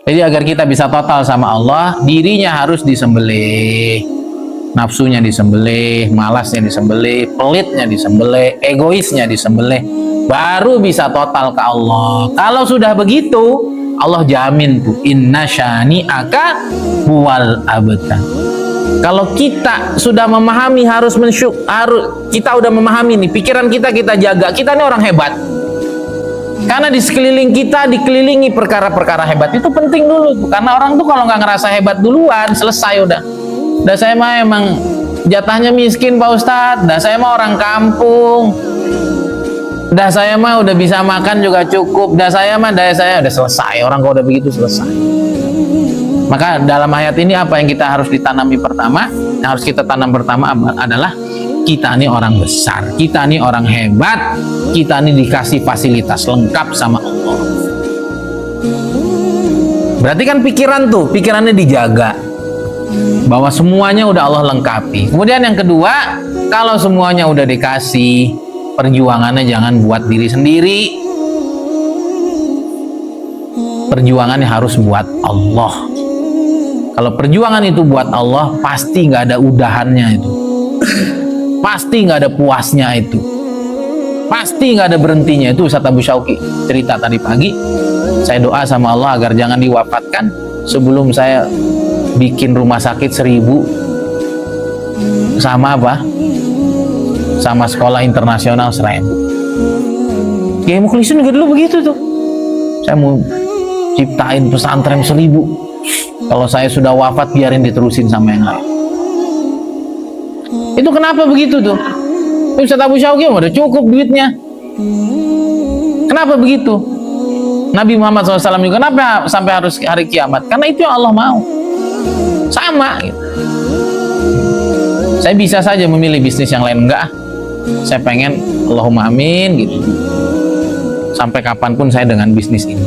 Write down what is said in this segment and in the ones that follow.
Jadi agar kita bisa total sama Allah, dirinya harus disembelih, nafsunya disembelih, malasnya disembelih, pelitnya disembelih, egoisnya disembelih, baru bisa total ke Allah. Kalau sudah begitu, Allah jamin tuh, inna syani'aka huwal abtar. Kalau kita sudah memahami kita udah memahami nih, pikiran kita jaga, kita ini orang hebat. Karena di sekeliling kita dikelilingi perkara-perkara hebat, itu penting dulu. Karena orang tuh kalau nggak ngerasa hebat duluan, selesai udah. Dah saya mah emang jatahnya miskin Pak Ustadz. Dah saya mah orang kampung. Dah saya mah udah bisa makan juga cukup. Dah saya mah daya saya udah selesai. Orang kalau udah begitu selesai. Maka dalam ayat ini apa yang kita harus ditanami pertama? Yang harus kita tanam pertama adalah kita ini orang besar, kita ini orang hebat, kita ini dikasih fasilitas lengkap sama Allah. Berarti kan pikirannya dijaga, bahwa semuanya udah Allah lengkapi. Kemudian yang kedua, kalau semuanya udah dikasih, perjuangannya jangan buat diri sendiri, perjuangannya harus buat Allah. Kalau perjuangan itu buat Allah, pasti nggak ada udahannya itu. Pasti nggak ada puasnya itu, pasti nggak ada berhentinya. Itu Ustaz Abu Syauqi cerita tadi pagi. Saya doa sama Allah agar jangan diwafatkan sebelum saya bikin rumah sakit 1000 sama sama sekolah internasional 1000. Kiai Mukhlisin juga dulu begitu tuh. Saya mau ciptain pesantren 1000. Kalau saya sudah wafat biarin diterusin sama yang lain. Itu kenapa begitu tuh? Ustaz Abu Syauqi udah cukup duitnya. Kenapa begitu? Nabi Muhammad SAW juga kenapa sampai harus hari kiamat? Karena itu yang Allah mau. Sama gitu. Saya bisa saja memilih bisnis yang lain, enggak. Saya pengen Allahumma amin gitu. Sampai kapanpun saya dengan bisnis ini.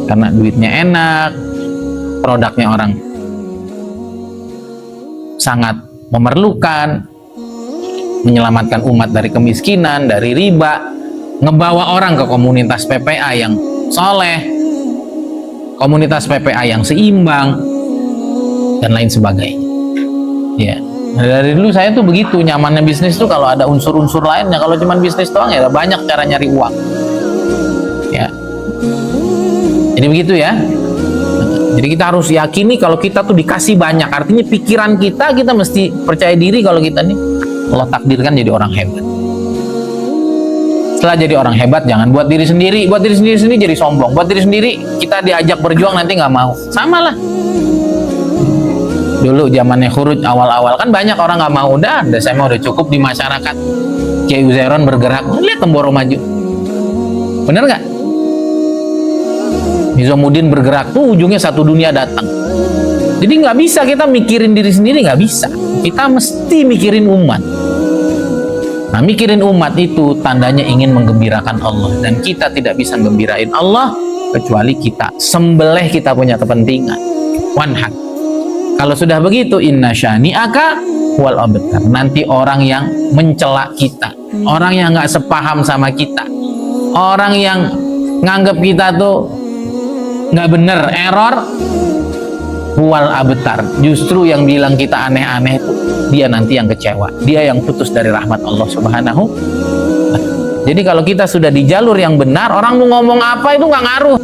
Karena duitnya enak, produknya orang sangat memerlukan, menyelamatkan umat dari kemiskinan, dari riba, ngebawa orang ke komunitas PPA yang soleh, komunitas PPA yang seimbang, dan lain sebagainya. Ya, dari dulu saya tuh begitu, nyamannya bisnis tuh kalau ada unsur-unsur lainnya. Kalau cuma bisnis doang ya banyak cara nyari uang. Ya, jadi begitu ya. Jadi kita harus yakini kalau kita tuh dikasih banyak, artinya pikiran kita mesti percaya diri kalau kita nih Allah takdirkan jadi orang hebat. Setelah jadi orang hebat, jangan buat diri sendiri jadi sombong. Buat diri sendiri, kita diajak berjuang nanti nggak mau. Sama lah. Dulu zamannya Khuruj awal-awal kan banyak orang nggak mau, udah saya mau udah cukup di masyarakat. Kiai Uzairon bergerak, lihat Temboro maju. Bener nggak? Nizamuddin bergerak tuh ujungnya satu dunia datang. Jadi nggak bisa kita mikirin diri sendiri, nggak bisa. Kita mesti mikirin umat. Nah, mikirin umat itu tandanya ingin menggembirakan Allah, dan kita tidak bisa menggembirain Allah kecuali kita sembelih kita punya kepentingan. Wanhak. Kalau sudah begitu, inna syani'aka wal abtar. Nanti orang yang mencela kita, orang yang nggak sepaham sama kita, orang yang nganggap kita tuh nggak bener, error, wal abtar, justru yang bilang kita aneh-aneh itu dia nanti yang kecewa, dia yang putus dari rahmat Allah Subhanahu. Jadi kalau kita sudah di jalur yang benar, orang mau ngomong apa itu nggak ngaruh.